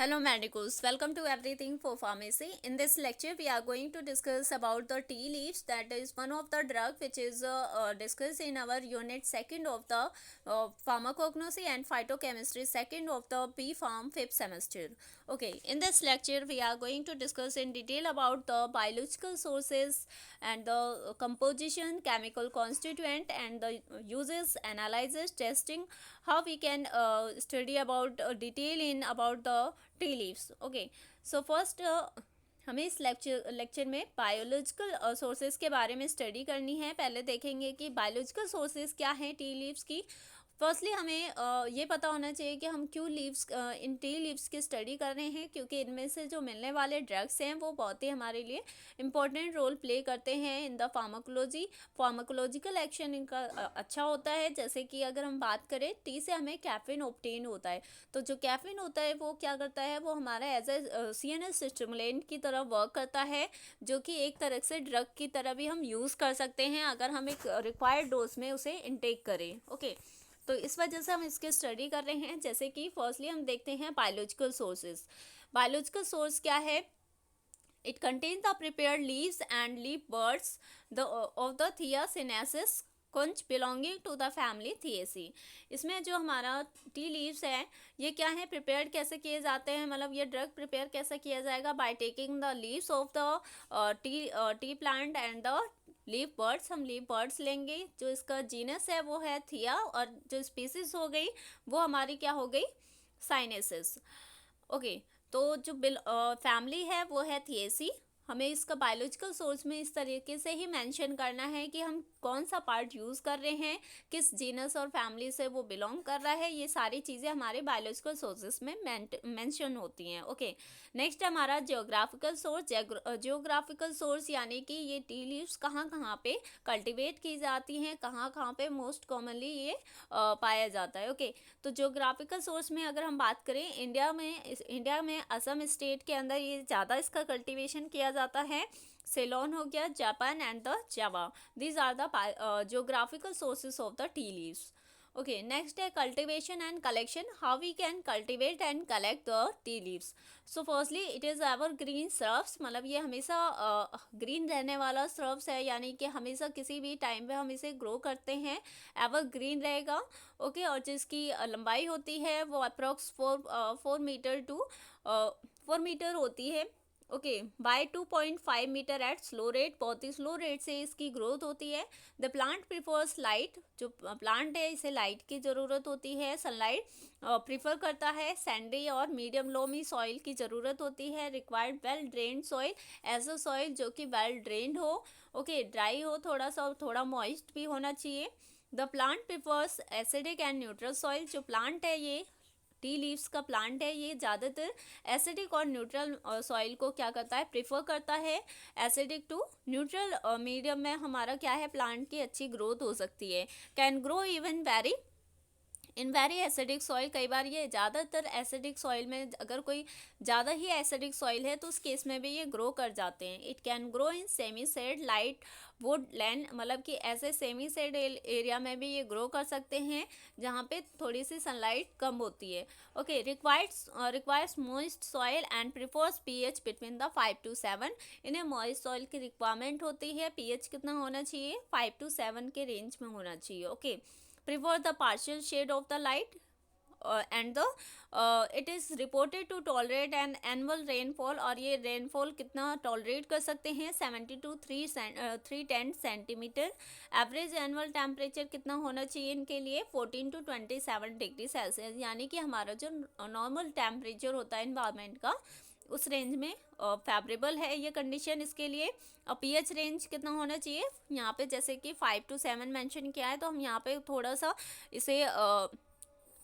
Hello medicos, welcome to Everything for Pharmacy. In this lecture we are going to discuss about the tea leaves, that is one of the drug which is discussed in our unit second of the pharmacognosy and phytochemistry second of the B Pharm fifth semester. Okay, in this lecture we are going to discuss in detail about the biological sources and the composition, chemical constituent and the uses, analysis, testing, how we can study about detail in about the T leaves. Okay, so first हमें इस lecture में biological sources के बारे में study करनी है. पहले देखेंगे कि बायोलॉजिकल सोर्सेज क्या हैं टी लीव्स की. फर्स्टली हमें ये पता होना चाहिए कि हम क्यों लीव्स इन टी लीव्स की स्टडी कर रहे हैं, क्योंकि इनमें से जो मिलने वाले ड्रग्स हैं वो बहुत ही हमारे लिए इम्पोर्टेंट रोल प्ले करते हैं in the pharmacology. Pharmacological action इनका अच्छा होता है. जैसे कि अगर हम बात करें, टी से हमें कैफीन ऑब्टेन होता है. तो जो कैफीन होता है वो क्या करता है, वो हमारा एज ए CNS स्टिमुलेंट की तरह वर्क करता है, जो कि एक तरह से ड्रग की तरह भी हम यूज़ कर सकते हैं अगर हम एक रिक्वायर्ड डोज में उसे इनटेक करें. ओके, तो इस वजह से हम इसके स्टडी कर रहे हैं. जैसे कि फर्स्टली हम देखते हैं बायोलॉजिकल सोर्सेज. बायोलॉजिकल सोर्स क्या है? It contain the prepared leaves and leaf buds of the thea sinensis Kuntze belonging to the family Theaceae. इसमें जो हमारा टी लीव्स है ये क्या है, प्रिपेयर कैसे किए जाते हैं, मतलब ये ड्रग प्रिपेयर कैसे किया जाएगा, by taking the leaves of the T plant and the leaf birds. हम लीफ बर्ड्स लेंगे. जो इसका जीनस है वो है थिया, और जो स्पीसीज हो गई वो हमारी क्या हो गई, साइनेसिस. ओके, तो जो फैमिली है वो है थिएसी. हमें इसका बायोलॉजिकल सोर्स में इस तरीके से ही मेंशन करना है कि हम कौन सा पार्ट यूज़ कर रहे हैं, किस जीनस और फैमिली से वो बिलोंग कर रहा है. ये सारी चीज़ें हमारे बायोलॉजिकल सोर्सेस में मेंशन होती हैं. ओके, नेक्स्ट हमारा जियोग्राफिकल सोर्स. जियोग्राफिकल सोर्स यानी कि ये टी लीव्स कहाँ कहाँ पे कल्टिवेट की जाती हैं, कहाँ कहाँ पे मोस्ट कॉमनली ये पाया जाता है. ओके, तो जियोग्राफिकल सोर्स में अगर हम बात करें, इंडिया में असम स्टेट के अंदर ये ज़्यादा इसका कल्टीवेशन किया जाता है. सेलोन हो गया, Japan and the Java. These are the geographical sources of the tea leaves. Okay, next है cultivation and collection. How we can cultivate and collect the tea leaves. So firstly it is evergreen shrubs, मतलब ये हमेशा green रहने वाला shrubs है, यानी कि हमेशा किसी भी टाइम पे हम इसे ग्रो करते हैं, एवर ग्रीन रहेगा. ओके, और जिसकी लंबाई होती है वो अप्रोक्स 4 मीटर होती है. Okay, by 2.5 metre at slow rate, बहुत ही स्लो रेट से इसकी ग्रोथ होती है. The plant prefers light. जो प्लांट है इसे लाइट की ज़रूरत होती है, सनलाइट प्रिफर करता है. सैंडी और मीडियम लोमी सॉइल की ज़रूरत होती है. रिक्वायर्ड वेल ड्रेन्ड सॉइल, ऐसा सॉइल जो कि वेल ड्रेन्ड हो. ओके, ड्राई हो थोड़ा सा, और थोड़ा मॉइस्ट भी होना चाहिए. The plant prefers acidic and neutral soil. जो प्लांट है ये टी लीव्स का प्लांट है, ये ज़्यादातर एसिडिक और न्यूट्रल सॉइल को क्या करता है, प्रिफर करता है. एसिडिक टू न्यूट्रल मीडियम में हमारा क्या है, प्लांट की अच्छी ग्रोथ हो सकती है. Can grow even very in very acidic soil. कई बार ये ज़्यादातर एसिडिक सॉइल में, अगर कोई ज़्यादा ही एसिडिक सॉइल है तो उस केस में भी ये ग्रो कर जाते हैं. It can grow in semi said light would land, मतलब कि ऐसे सेमी सेड एरिया में भी ये ग्रो कर सकते हैं जहाँ पे थोड़ी सी सनलाइट कम होती है. Okay, requires moist soil and prefers pH between the 5 to 7. इन्हें मॉइस्ट सॉइल की रिक्वायरमेंट होती है. पीएच कितना होना चाहिए, 5 to 7 के रेंज में होना चाहिए. Okay, prefer the partial shade of the light, and the it is reported to tolerate an annual rainfall. और ये rainfall कितना tolerate कर सकते हैं, 70 to 310 centimetre. Average annual temperature कितना होना चाहिए इनके लिए, 14 to 27 डिग्री सेल्सियस, यानी कि हमारा जो नॉर्मल टेम्परेचर होता है इन्वायरमेंट का उस रेंज में फेवरेबल है ये कंडीशन इसके लिए. और पीएच रेंज कितना होना चाहिए, यहाँ पे जैसे कि 5 to 7 मेंशन किया है, तो हम यहाँ पे थोड़ा सा इसे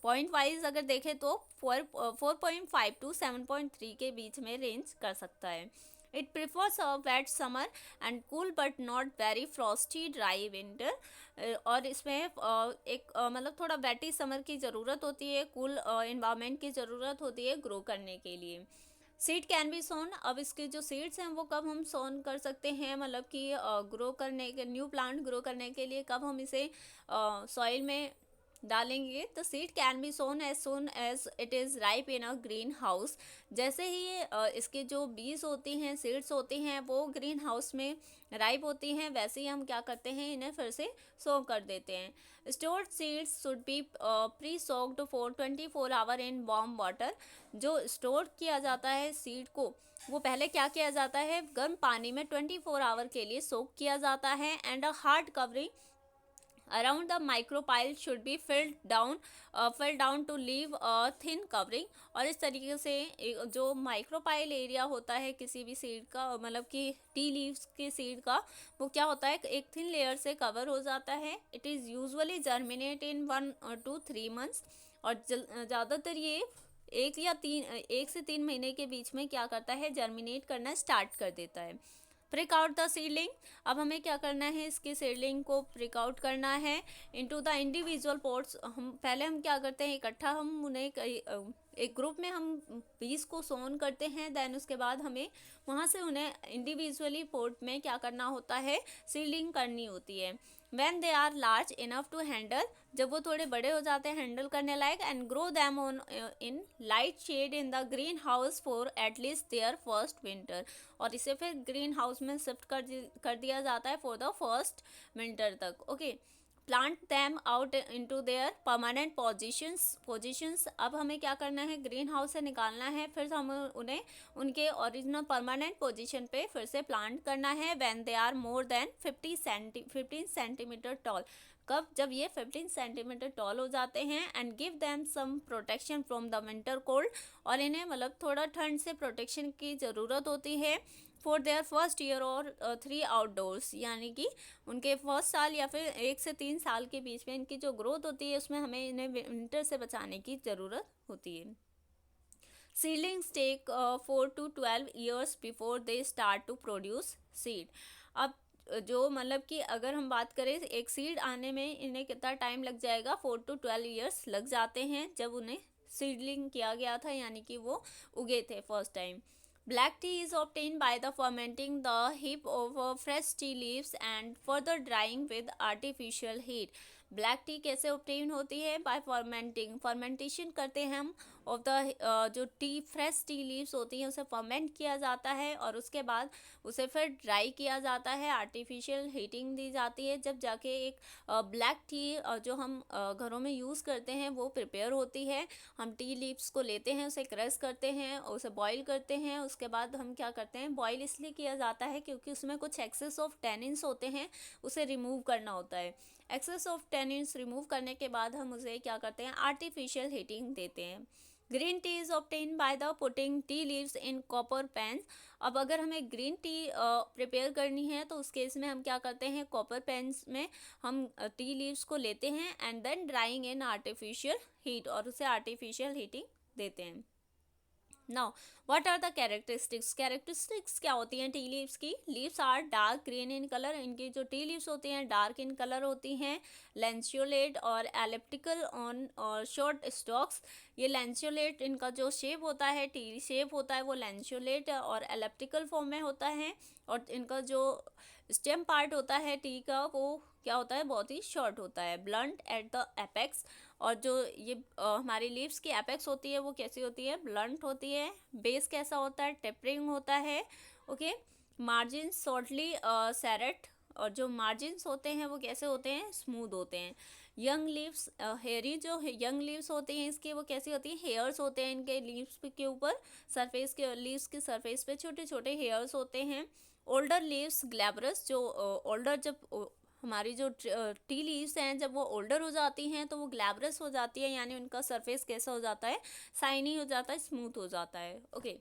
पॉइंट वाइज अगर देखें तो 4.5 to 7.3 के बीच में रेंज कर सकता है. It prefers a wet summer and cool but not very frosty dry winter. और इसमें एक मतलब थोड़ा वेटी समर की ज़रूरत होती है, कूल इन्वायरमेंट की ज़रूरत होती है ग्रो करने के लिए. सीड कैन बी सोन. अब इसके जो सीड्स हैं वो कब हम सोन कर सकते हैं, मतलब कि ग्रो करने के, न्यू प्लांट ग्रो करने के लिए कब हम इसे सॉइल में डालेंगे, the seed can be sown as soon as it is ripe in a greenhouse. जैसे ही ये इसके जो बीज होती हैं, सीड्स होती हैं, वो ग्रीन हाउस में राइप होती हैं, वैसे ही हम क्या करते हैं, इन्हें फिर से सो कर देते हैं। Stored seeds should be pre soaked for 24 hour in warm water. जो स्टोर किया जाता है सीड को, वो पहले क्या किया जाता है, गर्म पानी में 24 आवर के लिए सोक किया जाता है। And a hard covering around the micropyle should be filled down to leave a thin covering। और इस तरीके से जो माइक्रोपाइल एरिया होता है किसी भी सीड का, मतलब कि टी लीव्स के सीड का, वो क्या होता है, एक थिन लेयर से कवर हो जाता है। It is usually germinate in 1 to 3 months। और ज़्यादातर ये 1 से 3 महीने के बीच में क्या करता है, जर्मिनेट करना स्टार्ट कर देता है। Prick out the seedling. अब हमें क्या करना है, इसके सीडलिंग को प्रिक आउट करना है इनटू द इंडिविजुअल पोर्ट्स। हम क्या करते हैं, इकट्ठा हम उन्हें एक ग्रुप में हम बीज को सोन करते हैं। देन उसके बाद हमें वहाँ से उन्हें इंडिविजुअली पोर्ट में क्या करना होता है, सीडलिंग करनी होती है। When they are large enough to handle, जब वो थोड़े बड़े हो जाते हैं हैंडल करने लायक, and grow them on in light shade in the greenhouse for at least their first winter. और इसे फिर ग्रीन हाउस में शिफ्ट कर दिया जाता है फॉर द फर्स्ट विंटर तक। Okay, plant them out into their permanent positions. अब हमें क्या करना है, ग्रीन हाउस से निकालना है, फिर हम उन्हें उनके ओरिजिनल परमानेंट पोजीशन पे फिर से प्लांट करना है। When they are more than 15 centimetre tall. कब, जब ये 15 सेंटीमीटर टॉल हो जाते हैं। And give them some protection from the winter cold. और इन्हें मतलब थोड़ा ठंड से प्रोटेक्शन की ज़रूरत होती है। फॉर देयर फर्स्ट ईयर और 3 आउटडोर्स, यानी कि उनके फर्स्ट साल या फिर 1 से 3 साल के बीच में इनकी जो ग्रोथ होती है, उसमें हमें इन्हें विंटर से बचाने की ज़रूरत होती है। Seedlings take 4 to 12 years before they start to produce seed. अब जो मतलब कि अगर हम बात करें एक सीड आने में इन्हें कितना टाइम लग जाएगा, 4 to 12 years लग जाते हैं, जब उन्हें सीडलिंग किया गया था, यानी कि वो उगे थे first time. Black tea is obtained by the fermenting the heap of fresh tea leaves and further drying with artificial heat। Black T कैसे obtain होती है, बाय फर्मेंटेशन करते हैं हम ऑफ द जो टी फ्रेश टी लीव्स होती हैं उसे फर्मेंट किया जाता है, और उसके बाद उसे फिर ड्राई किया जाता है, आर्टिफिशियल हीटिंग दी जाती है, जब जाके एक ब्लैक टी जो हम घरों में यूज़ करते हैं वो प्रिपेयर होती है। हम टी लीव्स को लेते हैं, उसे क्रश करते हैं, उसे बॉईल करते हैं। उसके बाद हम क्या करते हैं, बॉईल इसलिए किया जाता है क्योंकि उसमें कुछ एक्सेस ऑफ टेनिन्स होते हैं, उसे रिमूव करना होता है। एक्सेस ऑफ टेनिन्स रिमूव करने के बाद हम उसे क्या करते हैं, आर्टिफिशियल हीटिंग देते हैं। Green tea is obtain by the putting tea leaves in copper pan. अब अगर हमें ग्रीन टी प्रिपेयर करनी है तो उस केस में हम क्या करते हैं, कॉपर पैन्स में हम टी लीव्स को लेते हैं and then drying in artificial heat, और उसे आर्टिफिशियल हीटिंग देते हैं। Now what are the characteristics क्या होती हैं टी लीव्स की। Leaves are dark green in colour. इनकी जो टी लीव्स होती हैं डार्क इन कलर होती हैं। लैंसियोलेट और एलिप्टिकल ऑन और शॉर्ट स्टॉक्स। ये लैंसियोलेट इनका जो शेप होता है, टी शेप होता है, वो लैंसियोलेट और एलिप्टिकल फॉर्म में होता है। और इनका जो स्टेम पार्ट होता है टी का, वो क्या होता है, बहुत ही शॉर्ट होता है, ब्लंट एट द एपेक्स। और जो ये हमारी लीव्स की एपेक्स होती है वो कैसी होती है, ब्लंट होती है। बेस कैसा होता है, टेपरिंग होता है। Okay, margin shortly serrate. और जो मार्जिन्स होते हैं वो कैसे होते हैं, स्मूथ होते हैं। यंग लीव्स हेयरी, जो यंग लीव्स होती हैं इसकी, वो कैसी होती हैं, हेयर्स होते हैं इनके लीव्स के ऊपर, सरफेस के लीव्स के सरफेस पे छोटे छोटे हेयर्स होते हैं। Older leaves glabrous. जो ओल्डर जब हमारी जो टी लीव्स हैं जब वो ओल्डर हो जाती हैं तो वो ग्लैब्रस हो जाती है, यानी उनका सरफेस कैसा हो जाता है, शाइनी हो जाता है, स्मूथ हो जाता है। Okay,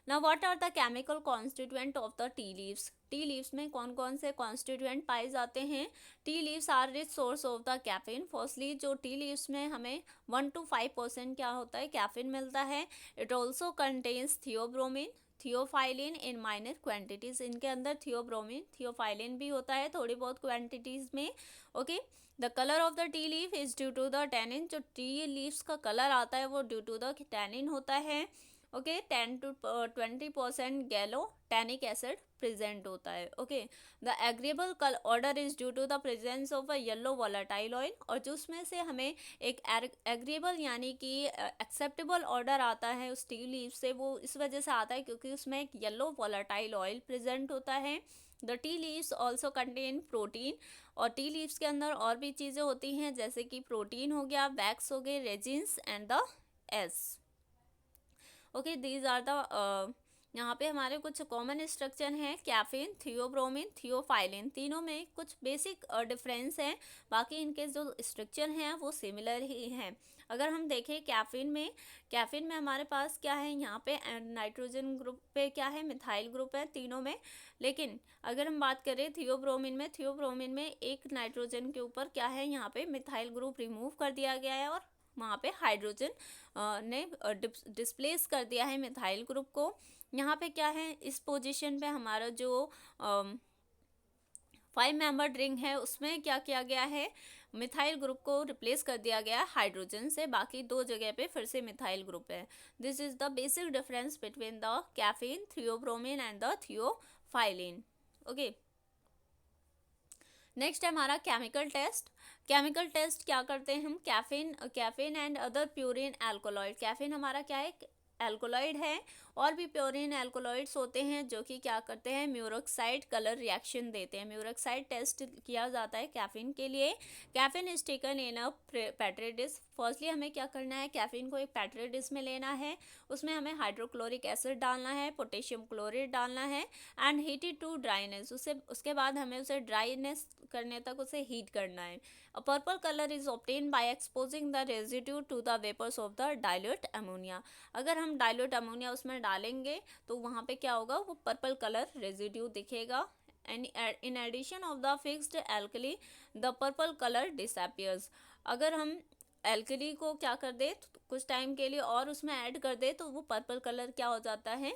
now what are the chemical constituent of the tea leaves. Tea leaves में कौन कौन से कॉन्स्टिट्यूएंट पाए जाते हैं। Tea leaves are rich source of the caffeine. Firstly जो टी लीव्स में हमें 1 to 5% क्या होता है, कैफीन मिलता है। It also contains theobromine theophylline in minor quantities. इनके अंदर थियोब्रोमिन थियोफाइलिन भी होता है थोड़ी बहुत क्वांटिटीज में। Okay, the colour of the tea leaf is due to the tannin. जो टी लीव्स का कलर आता है वो ड्यू टू द टैनिन होता है। Okay 10 to 20% gallotannic acid present होता है। Okay, the agreeable odour is due to the presence of a yellow volatile oil, और जो उसमें से हमें एक एग्रीएबल यानी कि एक्सेप्टेबल ऑर्डर आता है उस टी लीव से, वो इस वजह से आता है क्योंकि उसमें एक येलो वॉलेटाइल ऑयल प्रेजेंट होता है। The tea leaves also contain protein, और टी लीव्स के अंदर और भी चीज़ें होती हैं जैसे कि प्रोटीन हो गया, वैक्स हो गए, resins and the ash. Okay, these are the यहाँ पे हमारे कुछ कॉमन स्ट्रक्चर हैं, कैफीन, थियोब्रोमिन, थियोफाइलिन, तीनों में कुछ बेसिक डिफरेंस हैं, बाकी इनके जो स्ट्रक्चर हैं वो सिमिलर ही हैं। अगर हम देखें कैफीन में हमारे पास क्या है, यहाँ पे नाइट्रोजन ग्रुप पे क्या है, मिथाइल ग्रुप है तीनों में। लेकिन अगर हम बात करें थियोब्रोमिन में एक नाइट्रोजन के ऊपर क्या है, यहाँ पे मिथाइल ग्रुप रिमूव कर दिया गया है, और वहाँ पे हाइड्रोजन ने डिस्प्लेस कर दिया है मिथाइल ग्रुप को। यहाँ पे क्या है, इस पोजीशन पे हमारा जो 5 मेंबर रिंग है उसमें क्या किया गया है, मिथाइल ग्रुप को रिप्लेस कर दिया गया हाइड्रोजन से, बाकी 2 जगह पे फिर से मिथाइल ग्रुप है। This is the basic difference between the caffeine, theobromine and the theophylline. Okay, next है हमारा केमिकल टेस्ट क्या करते हैं हम, caffeine and other purine alkaloid. Caffeine हमारा क्या है, एल्कोलॉइड है, और भी प्योरिन एल्कोलॉइड्स होते हैं जो कि क्या करते हैं, म्यूरोक्साइड कलर रिएक्शन देते हैं। म्यूरोक्साइड टेस्ट किया जाता है कैफीन के लिए। Caffeine is taken in a petri dish. Firstly हमें क्या करना है, कैफीन को एक पेट्री डिश में लेना है, उसमें हमें हाइड्रोक्लोरिक एसिड डालना है, पोटेशियम क्लोराइड डालना है, एंड हीटेड टू ड्राइनेस। उसके बाद हमें उसे ड्राइनेस करने तक उसे हीट करना है। A purple color is obtained by exposing the residue to the vapors of the dilute ammonia। अगर हम डाइल्यूट अमोनिया उसमें डालेंगे तो वहाँ पे क्या होगा, वो पर्पल कलर रेजिड्यू दिखेगा। And in addition of the fixed alkali the purple colour disappears. अगर हम एल्कली को क्या कर दे कुछ टाइम के लिए और उसमें ऐड कर दे तो वो पर्पल कलर क्या हो जाता है,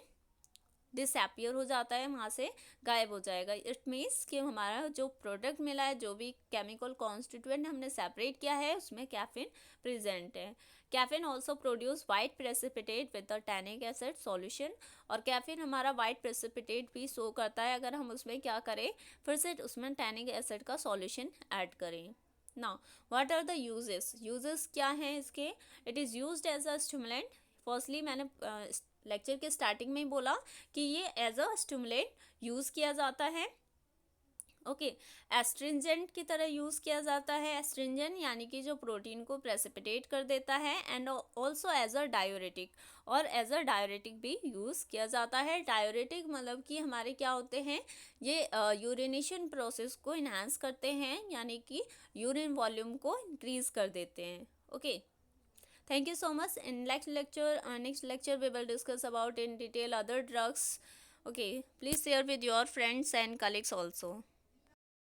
डिसअपियर हो जाता है, वहाँ से गायब हो जाएगा। इट मीन्स कि हमारा जो प्रोडक्ट मिला है, जो भी केमिकल कॉन्स्टिट्यूएंट हमने सेपरेट किया है, उसमें कैफीन प्रेजेंट है। Caffeine also produce white precipitate with the tannic acid solution, और कैफीन हमारा वाइट प्रेसिपिटेट भी शो करता है अगर हम उसमें क्या करें, फिर से उसमें टैनिक एसिड का सॉल्यूशन ऐड करें। Now what are the uses क्या हैं इसके, it is used as a stimulant. Firstly मैंने लेक्चर के स्टार्टिंग में ही बोला कि ये एज अ स्टिमुलेंट यूज़ किया जाता है। ओके, एस्ट्रिंजेंट की तरह यूज़ किया जाता है। एस्ट्रिंजेंट यानी कि जो प्रोटीन को प्रेसिपिटेट कर देता है, and also as a diuretic, और एज अ डायोरेटिक भी यूज़ किया जाता है। डायोरेटिक मतलब कि हमारे क्या होते हैं, ये यूरिनेशन प्रोसेस को इन्हांस करते हैं, यानी कि यूरिन वॉल्यूम को इंक्रीज कर देते हैं। Okay, thank you so much. In next lecture we will discuss about in detail other drugs. Okay, please share with your friends and colleagues also.